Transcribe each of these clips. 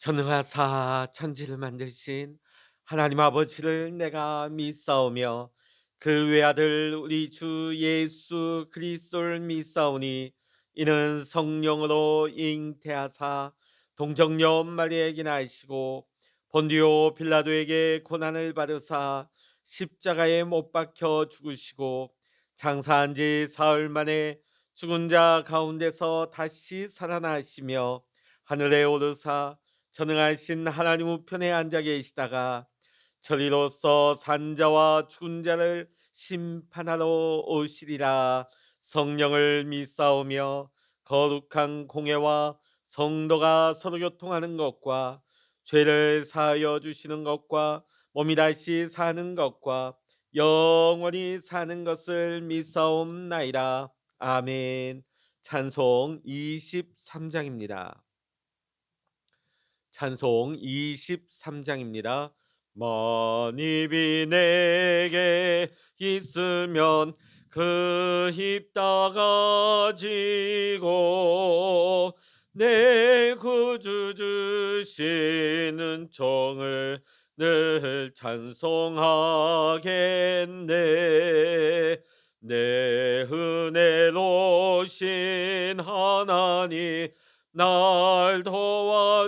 전능하사 천지를 만드신 하나님 아버지를 내가 믿사오며 그 외아들 우리 주 예수 그리스도를 믿사오니 이는 성령으로 잉태하사 동정녀 마리아에게 나시고 본디오 빌라도에게 고난을 받으사 십자가에 못 박혀 죽으시고 장사한 지 사흘 만에 죽은 자 가운데서 다시 살아나시며 하늘에 오르사 전능하신 하나님 우편에 앉아 계시다가 저리로서 산자와 죽은 자를 심판하러 오시리라. 성령을 믿사오며 거룩한 공회와 성도가 서로 교통하는 것과 죄를 사하여 주시는 것과 몸이 다시 사는 것과 영원히 사는 것을 믿사옵나이다. 아멘. 찬송 23장입니다. 찬송 23장입니다. 만입이 내게 있으면 그 힘 다 가지고 내 구주 주시는 종을 늘 찬송하겠네. 내 은혜로우신 하나님 날 도와주시고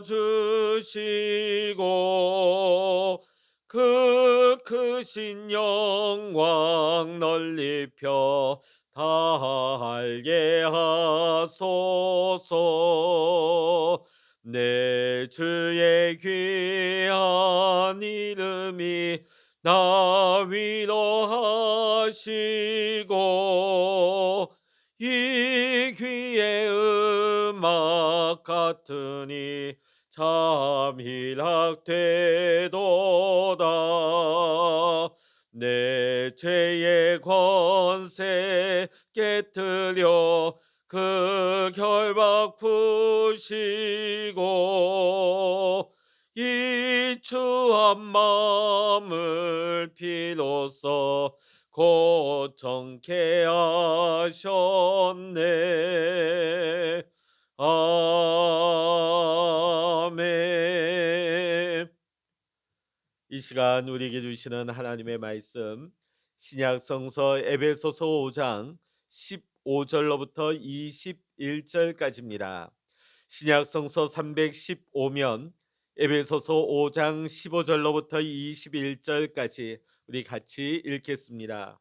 그 크신 영광 널리 펴 달게 하소서. 내 주의 귀한 이름이 나 위로하시고 이 귀의 음악 같으니 참 희락되도다. 내 죄의 권세 깨뜨려 그 결박 푸시고 이 추한 마음을 비로소 고정케 하셨네. 아멘. 이 시간 우리에게 주시는 하나님의 말씀, 신약 성서 에베소서 5장 15절로부터 21절까지입니다. 신약 성서 315면 에베소서 5장 15절로부터 21절까지 우리 같이 읽겠습니다.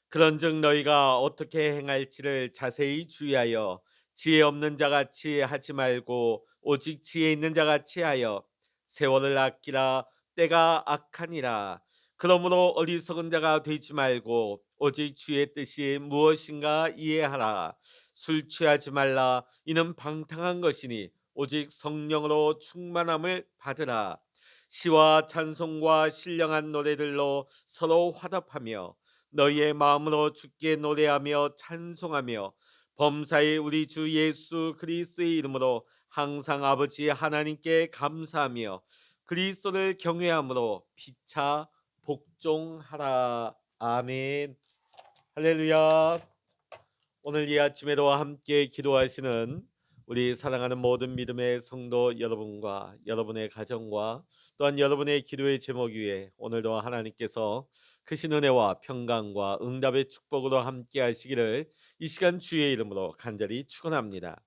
그런즉 너희가 어떻게 행할지를 자세히 주의하여 지혜 없는 자같이 하지 말고 오직 지혜 있는 자같이 하여 세월을 아끼라. 때가 악하니라. 그러므로 어리석은 자가 되지 말고 오직 주의 뜻이 무엇인가 이해하라. 술 취하지 말라. 이는 방탕한 것이니 오직 성령으로 충만함을 받으라. 시와 찬송과 신령한 노래들로 서로 화답하며 너희의 마음으로 주께 노래하며 찬송하며 범사의 우리 주 예수 그리스도의 이름으로 항상 아버지 하나님께 감사하며 그리스도를 경외함으로 피차 복종하라. 아멘. 할렐루야. 오늘 이 아침에도 함께 기도하시는 우리 사랑하는 모든 믿음의 성도 여러분과 여러분의 가정과 또한 여러분의 기도의 제목 위에 오늘도 하나님께서 크신 은혜와 평강과 응답의 축복으로 함께 하시기를 이 시간 주의 이름으로 간절히 축원합니다.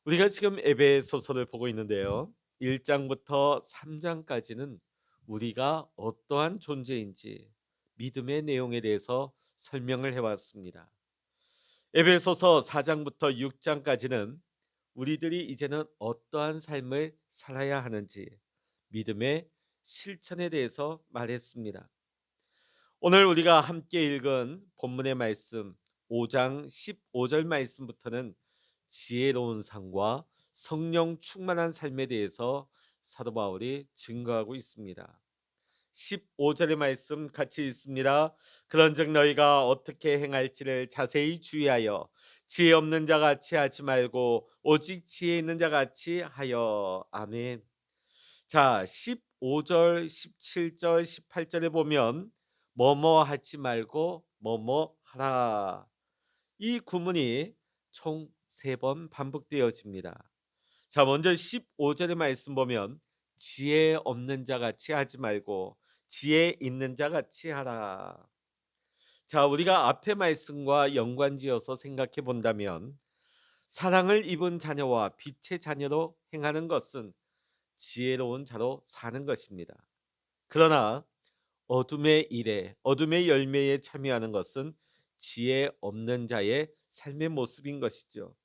우리가 지금 에베소서를 보고 있는데요. 1장부터 3장까지는 우리가 어떠한 존재인지 믿음의 내용에 대해서 설명을 해왔습니다. 에베소서 4장부터 6장까지는 우리들이 이제는 어떠한 삶을 살아야 하는지 믿음의 실천에 대해서 말했습니다. 오늘 우리가 함께 읽은 본문의 말씀 5장 15절 말씀부터는 지혜로운 삶과 성령 충만한 삶에 대해서 사도 바울이 증거하고 있습니다. 15절의 말씀 같이 읽습니다. 그런즉 너희가 어떻게 행할지를 자세히 주의하여 지혜 없는 자같이 하지 말고 오직 지혜 있는 자같이 하여. 아멘. 자, 15절, 17절, 18절에 보면 뭐뭐 하지 말고 뭐뭐 하라. 이 구문이 총 3번 반복되어집니다. 자, 먼저 15 절의 말씀 보면 지혜 없는 자 같이 하지 말고 지혜 있는 자 같이 하라. 자, 우리가 앞의 말씀과 연관지어서 생각해 본다면 사랑을 입은 자녀와 빛의 자녀로 행하는 것은 지혜로운 자로 사는 것입니다. 그러나 어둠의 일에 어둠의 열매에 참여하는 것은 지혜 없는 자의 삶의 모습인 것이죠.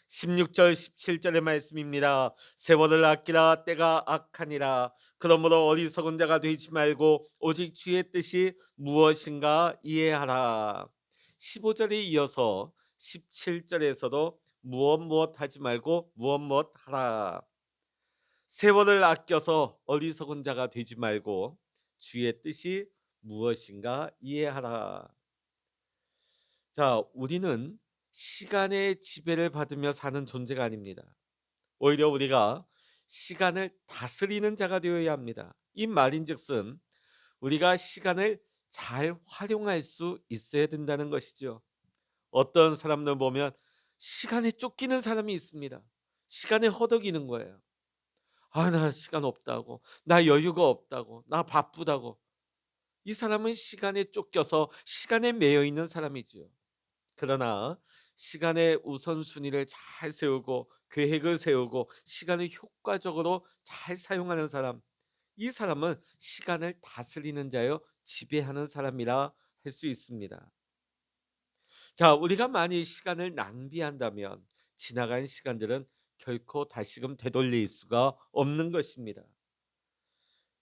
16절 17절의 말씀입니다. 세월을 아끼라 때가 악하니라. 그러므로 어리석은 자가 되지 말고 오직 주의 뜻이 무엇인가 이해하라. 15절에 이어서 17절에서도 무엇 하지 말고 무엇 하라. 세월을 아껴서 어리석은 자가 되지 말고 주의 뜻이 무엇인가 이해하라. 자, 우리는 시간의 지배를 받으며 사는 존재가 아닙니다. 오히려 우리가 시간을 다스리는 자가 되어야 합니다. 이 말인즉슨 우리가 시간을 잘 활용할 수 있어야 된다는 것이죠. 어떤 사람들 보면 시간에 쫓기는 사람이 있습니다. 시간에 허덕이는 거예요. 아, 나 시간 없다고, 나 여유가 없다고, 나 바쁘다고. 이 사람은 시간에 쫓겨서 시간에 매여 있는 사람이지요. 그러나 시간의 우선순위를 잘 세우고 계획을 세우고 시간을 효과적으로 잘 사용하는 사람, 이 사람은 시간을 다스리는 자요 지배하는 사람이라 할 수 있습니다. 자, 우리가 많이 시간을 낭비한다면 지나간 시간들은 결코 다시금 되돌릴 수가 없는 것입니다.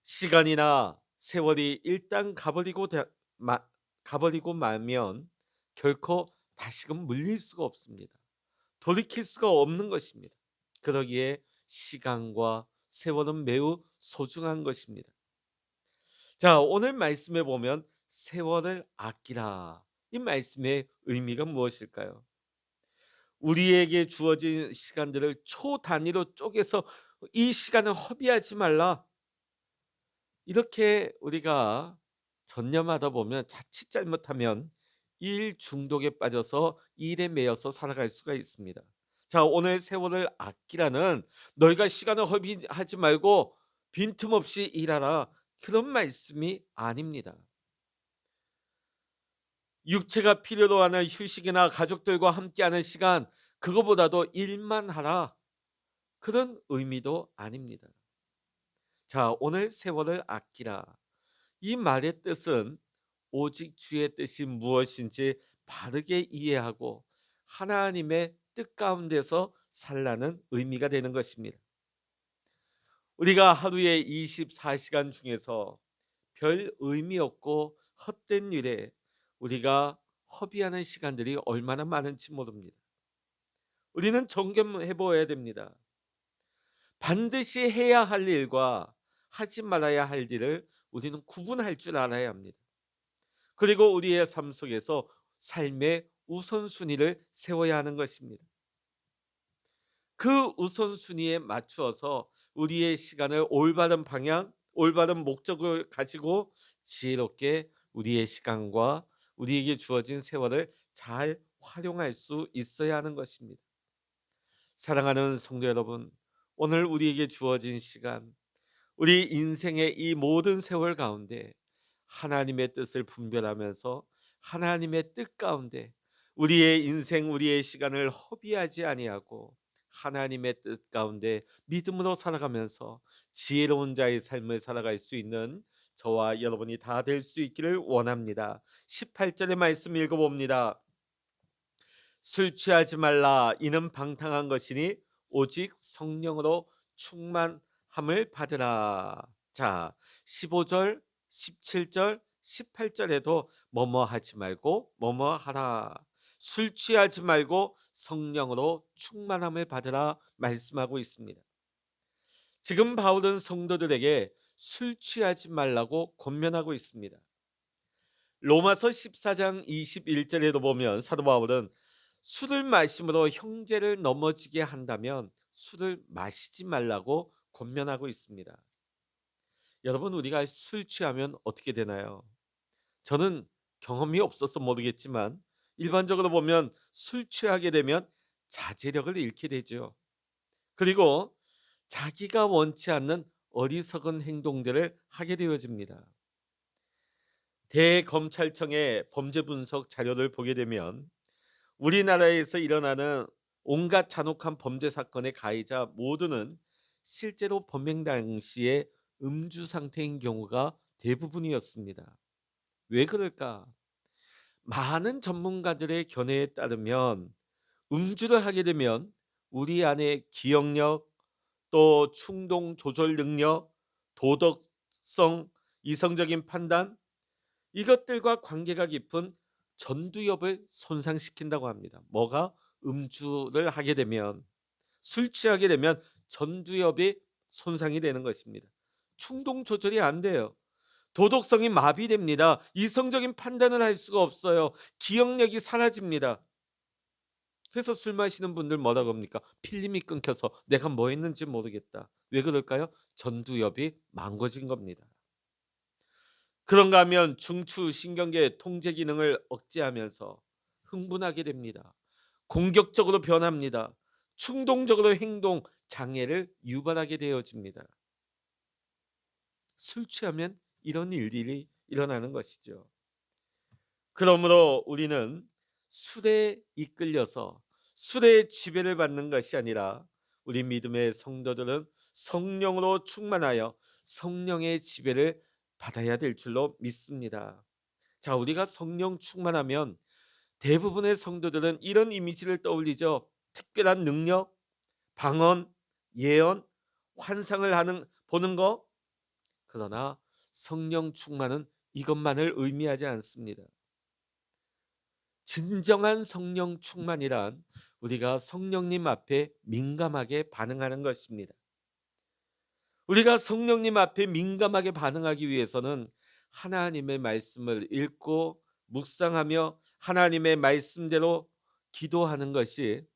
시간이나 세월이 일단 가버리고 말면 결코 다시금 물릴 수가 없습니다. 돌이킬 수가 없는 것입니다. 그러기에 시간과 세월은 매우 소중한 것입니다. 자, 오늘 말씀에 보면 세월을 아끼라. 이 말씀의 의미가 무엇일까요? 우리에게 주어진 시간들을 초 단위로 쪼개서 이 시간을 허비하지 말라. 이렇게 우리가 전념하다 보면 자칫 잘못하면 일 중독에 빠져서 일에 매여서 살아갈 수가 있습니다. 자, 오늘 세월을 아끼라는 너희가 시간을 허비하지 말고 빈틈없이 일하라. 그런 말씀이 아닙니다. 육체가 필요로 하는 휴식이나 가족들과 함께하는 시간, 그거보다도 일만 하라. 그런 의미도 아닙니다. 자, 오늘 세월을 아끼라. 이 말의 뜻은 오직 주의 뜻이 무엇인지 바르게 이해하고 하나님의 뜻 가운데서 살라는 의미가 되는 것입니다. 우리가 하루에 24시간 중에서 별 의미 없고 헛된 일에 우리가 허비하는 시간들이 얼마나 많은지 모릅니다. 우리는 점검해 보아야 됩니다. 반드시 해야 할 일과 하지 말아야 할 일을 우리는 구분할 줄 알아야 합니다. 그리고 우리의 삶 속에서 삶의 우선순위를 세워야 하는 것입니다. 그 우선순위에 맞추어서 우리의 시간을 올바른 방향, 올바른 목적을 가지고 지혜롭게 우리의 시간과 우리에게 주어진 세월을 잘 활용할 수 있어야 하는 것입니다. 사랑하는 성도 여러분, 오늘 우리에게 주어진 시간, 우리 인생의 이 모든 세월 가운데 하나님의 뜻을 분별하면서 하나님의 뜻 가운데 우리의 인생, 우리의 시간을 허비하지 아니하고 하나님의 뜻 가운데 믿음으로 살아가면서 지혜로운 자의 삶을 살아갈 수 있는 저와 여러분이 다 될 수 있기를 원합니다. 18절의 말씀 읽어봅니다. 술 취하지 말라. 이는 방탕한 것이니 오직 성령으로 충만함을 받으라. 자, 15절, 17절, 18절에도 뭐뭐 하지 말고 뭐뭐 하라. 술 취하지 말고 성령으로 충만함을 받으라 말씀하고 있습니다. 지금 바울은 성도들에게 술 취하지 말라고 권면하고 있습니다. 로마서 14장 21절에도 보면 사도 바울은 술을 마심으로 형제를 넘어지게 한다면 술을 마시지 말라고 권면하고 있습니다. 여러분, 우리가 술 취하면 어떻게 되나요? 저는 경험이 없어서 모르겠지만 일반적으로 보면 술 취하게 되면 자제력을 잃게 되죠. 그리고 자기가 원치 않는 어리석은 행동들을 하게 되어집니다. 대검찰청의 범죄 분석 자료를 보게 되면 우리나라에서 일어나는 온갖 잔혹한 범죄 사건의 가해자 모두는 실제로 범행 당시에 음주 상태인 경우가 대부분이었습니다. 왜 그럴까? 많은 전문가들의 견해에 따르면 음주를 하게 되면 우리 안에 기억력, 또 충동 조절 능력, 도덕성, 이성적인 판단, 이것들과 관계가 깊은 전두엽을 손상시킨다고 합니다. 뭐가? 음주를 하게 되면, 술 취하게 되면 전두엽이 손상이 되는 것입니다. 충동 조절이 안 돼요. 도덕성이 마비됩니다. 이성적인 판단을 할 수가 없어요. 기억력이 사라집니다. 그래서 술 마시는 분들 뭐라고 합니까? 필름이 끊겨서 내가 뭐 했는지 모르겠다. 왜 그럴까요? 전두엽이 망가진 겁니다. 그런가 하면 중추 신경계 통제 기능을 억제하면서 흥분하게 됩니다. 공격적으로 변합니다. 충동적으로 행동 장애를 유발하게 되어집니다. 술 취하면 이런 일들이 일어나는 것이죠. 그러므로 우리는 술에 이끌려서 술의 지배를 받는 것이 아니라 우리 믿음의 성도들은 성령으로 충만하여 성령의 지배를 받아야 될 줄로 믿습니다. 자, 우리가 성령 충만하면 대부분의 성도들은 이런 이미지를 떠올리죠. 특별한 능력, 방언, 예언, 환상을 하는 보는 거. 그러나 성령 충만은 이것만을 의미하지 않습니다. 진정한 성령 충만이란 우리가 성령님 앞에 민감하게 반응하는 것입니다. 우리가 성령님 앞에 민감하게 반응하기 위해서는 하나님의 말씀을 읽고 묵상하며 하나님의 말씀대로 기도하는 것이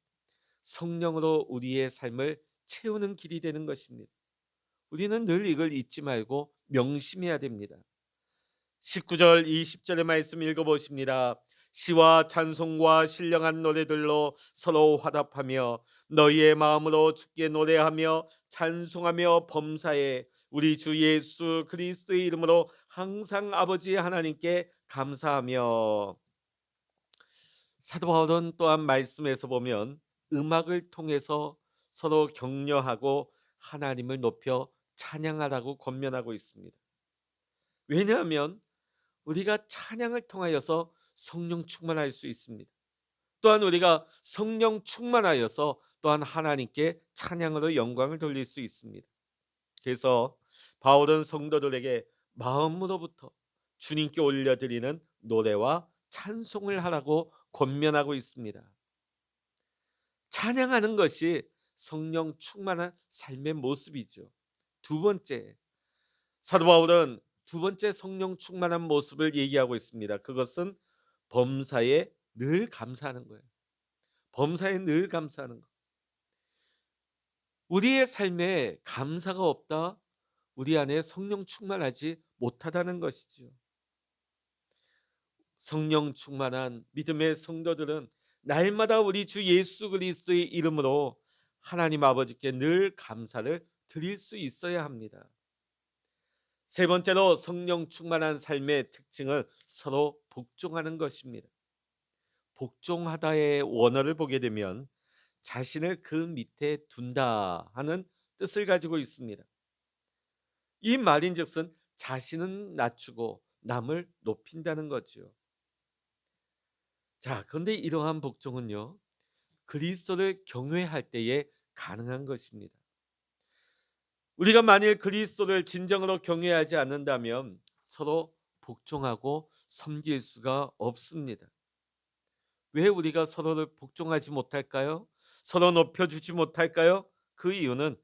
성령으로 우리의 삶을 채우는 길이 되는 것입니다. 우리는 늘 이걸 잊지 말고 명심해야 됩니다. 19절 20절의 말씀 읽어보십니다. 시와 찬송과 신령한 노래들로 서로 화답하며 너희의 마음으로 주께 노래하며 찬송하며 범사에 우리 주 예수 그리스도의 이름으로 항상 아버지 하나님께 감사하며. 사도 바울은 또한 말씀에서 보면 음악을 통해서 서로 격려하고 하나님을 높여 찬양하라고 권면하고 있습니다. 왜냐하면 우리가 찬양을 통하여서 성령 충만할 수 있습니다. 또한 우리가 성령 충만하여서 또한 하나님께 찬양으로 영광을 돌릴 수 있습니다. 그래서 바울은 성도들에게 마음으로부터 주님께 올려드리는 노래와 찬송을 하라고 권면하고 있습니다. 찬양하는 것이 성령 충만한 삶의 모습이죠. 두 번째, 사도 바울은 두 번째 성령 충만한 모습을 얘기하고 있습니다. 그것은 범사에 늘 감사하는 거예요. 범사에 늘 감사하는 거. 우리의 삶에 감사가 없다, 우리 안에 성령 충만하지 못하다는 것이지요. 성령 충만한 믿음의 성도들은 날마다 우리 주 예수 그리스도의 이름으로 하나님 아버지께 늘 감사를 드릴 수 있어야 합니다. 세 번째로 성령 충만한 삶의 특징은 서로 복종하는 것입니다. 복종하다의 원어를 보게 되면 자신을 그 밑에 둔다 하는 뜻을 가지고 있습니다. 이 말인즉슨 자신은 낮추고 남을 높인다는 거죠. 자, 그런데 이러한 복종은요, 그리스도를 경외할 때에 가능한 것입니다. 우리가 만일 그리스도를 진정으로 경외하지 않는다면 서로 복종하고 섬길 수가 없습니다. 왜 우리가 서로를 복종하지 못할까요? 서로 높여주지 못할까요? 그 이유는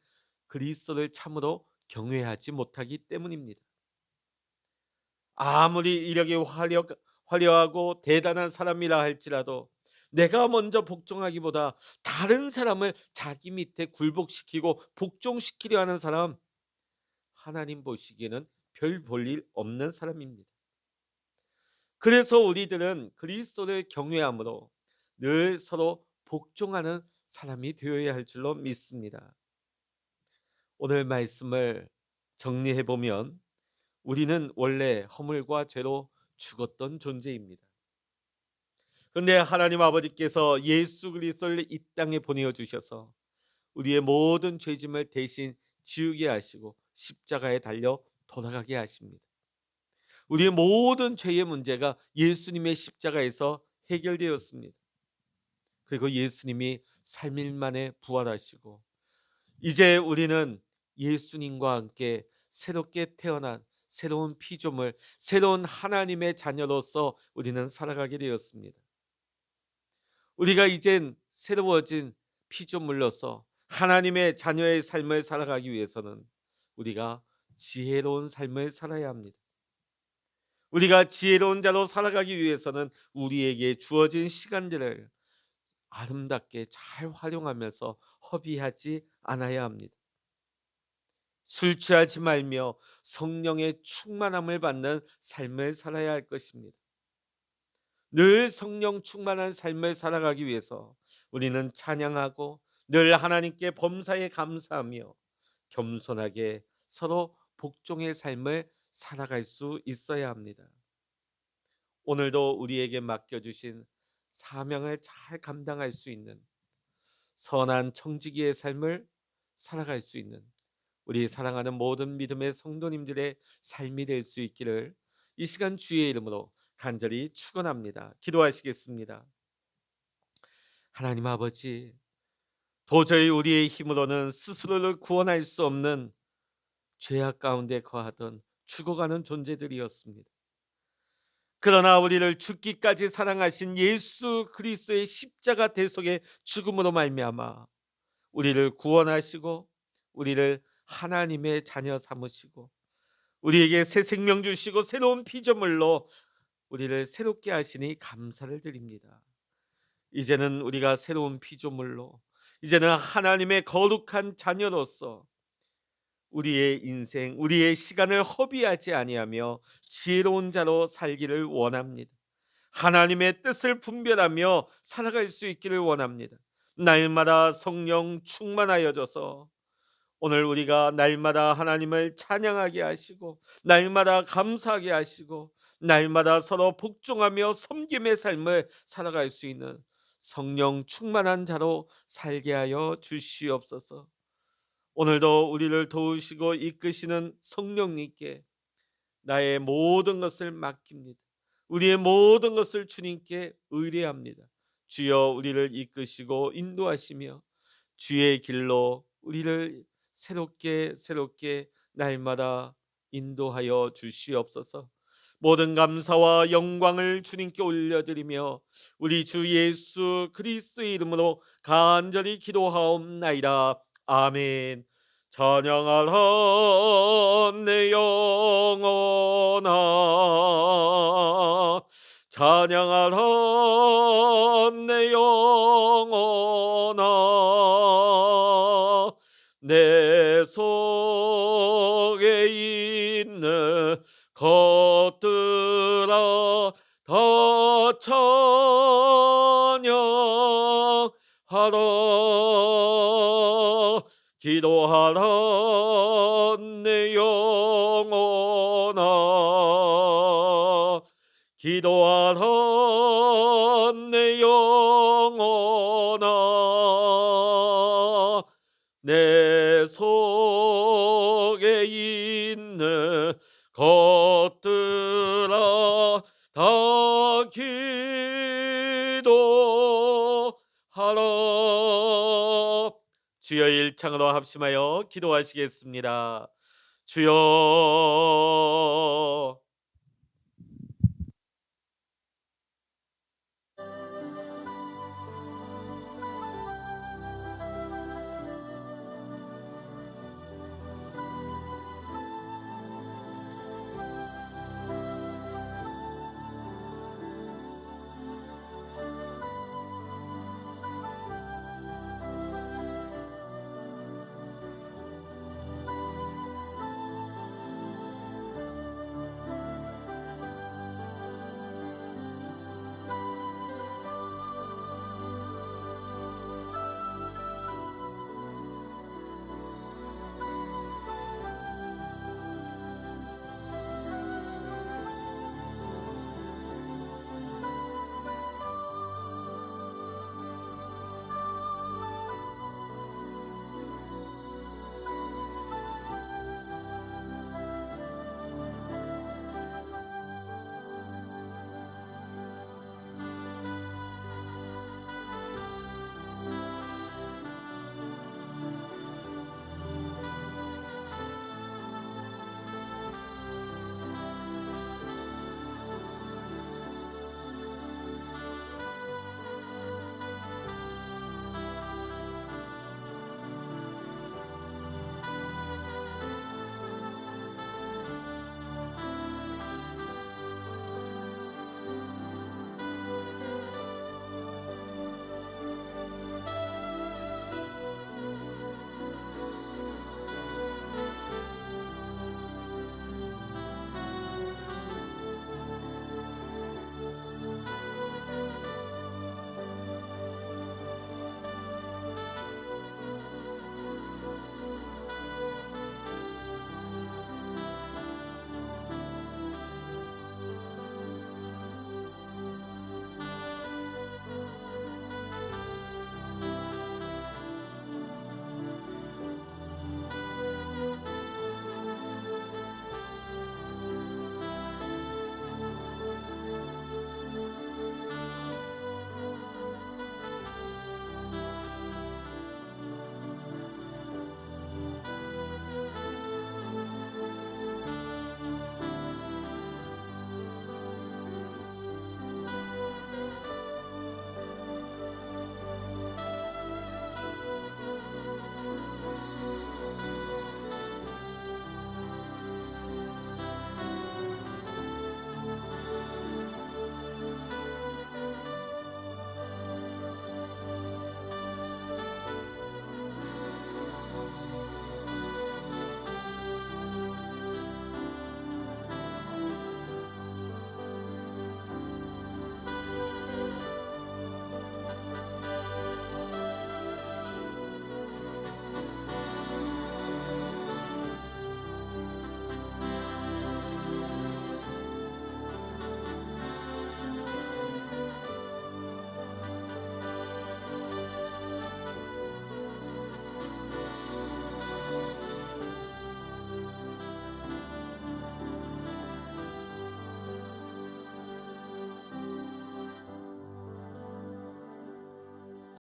그리스도를 참으로 경외하지 못하기 때문입니다. 아무리 이력이 화려하고 대단한 사람이라 할지라도 내가 먼저 복종하기보다 다른 사람을 자기 밑에 굴복시키고 복종시키려 하는 사람, 하나님 보시기에는 별 볼 일 없는 사람입니다. 그래서 우리들은 그리스도를 경외함으로 늘 서로 복종하는 사람이 되어야 할 줄로 믿습니다. 오늘 말씀을 정리해 보면 우리는 원래 허물과 죄로 죽었던 존재입니다. 그런데 하나님 아버지께서 예수 그리스도를 이 땅에 보내어 주셔서 우리의 모든 죄짐을 대신 지우게 하시고 십자가에 달려 돌아가게 하십니다. 우리의 모든 죄의 문제가 예수님의 십자가에서 해결되었습니다. 그리고 예수님이 3일 만에 부활하시고 이제 우리는 예수님과 함께 새롭게 태어난 새로운 피조물, 새로운 하나님의 자녀로서 우리는 살아가게 되었습니다. 우리가 이젠 새로워진 피조물로서 하나님의 자녀의 삶을 살아가기 위해서는 우리가 지혜로운 삶을 살아야 합니다. 우리가 지혜로운 자로 살아가기 위해서는 우리에게 주어진 시간들을 아름답게 잘 활용하면서 허비하지 않아야 합니다. 술 취하지 말며 성령의 충만함을 받는 삶을 살아야 할 것입니다. 늘 성령 충만한 삶을 살아가기 위해서 우리는 찬양하고 늘 하나님께 범사에 감사하며 겸손하게 서로 복종의 삶을 살아갈 수 있어야 합니다. 오늘도 우리에게 맡겨주신 사명을 잘 감당할 수 있는 선한 청지기의 삶을 살아갈 수 있는 우리 사랑하는 모든 믿음의 성도님들의 삶이 될 수 있기를 이 시간 주의 이름으로 간절히 축원합니다. 기도하시겠습니다. 하나님 아버지, 도저히 우리의 힘으로는 스스로를 구원할 수 없는 죄악 가운데 거하던 죽어가는 존재들이었습니다. 그러나 우리를 죽기까지 사랑하신 예수 그리스도의 십자가 대속의 죽음으로 말미암아 우리를 구원하시고 우리를 하나님의 자녀 삼으시고 우리에게 새 생명 주시고 새로운 피조물로 우리를 새롭게 하시니 감사를 드립니다. 이제는 우리가 새로운 피조물로 이제는 하나님의 거룩한 자녀로서 우리의 인생, 우리의 시간을 허비하지 아니하며 지혜로운 자로 살기를 원합니다. 하나님의 뜻을 분별하며 살아갈 수 있기를 원합니다. 날마다 성령 충만하여져서 오늘 우리가 날마다 하나님을 찬양하게 하시고 날마다 감사하게 하시고 날마다 서로 복종하며 섬김의 삶을 살아갈 수 있는 성령 충만한 자로 살게 하여 주시옵소서. 오늘도 우리를 도우시고 이끄시는 성령님께 나의 모든 것을 맡깁니다. 우리의 모든 것을 주님께 의뢰합니다. 주여 우리를 이끄시고 인도하시며 주의 길로 우리를 새롭게 날마다 인도하여 주시옵소서. 모든 감사와 영광을 주님께 올려드리며 우리 주 예수 그리스도의 이름으로 간절히 기도하옵나이다. 아멘. 찬양하라 내 영혼아, 찬양하라 내 영혼아, 내 속에 있는 것들아 다 찬양하라. 기도하라 내 영혼아, 기도하라 내 영혼아, 내 속에 있는 것들아 다 기도하라. 주여 일창으로 합심하여 기도하시겠습니다. 주여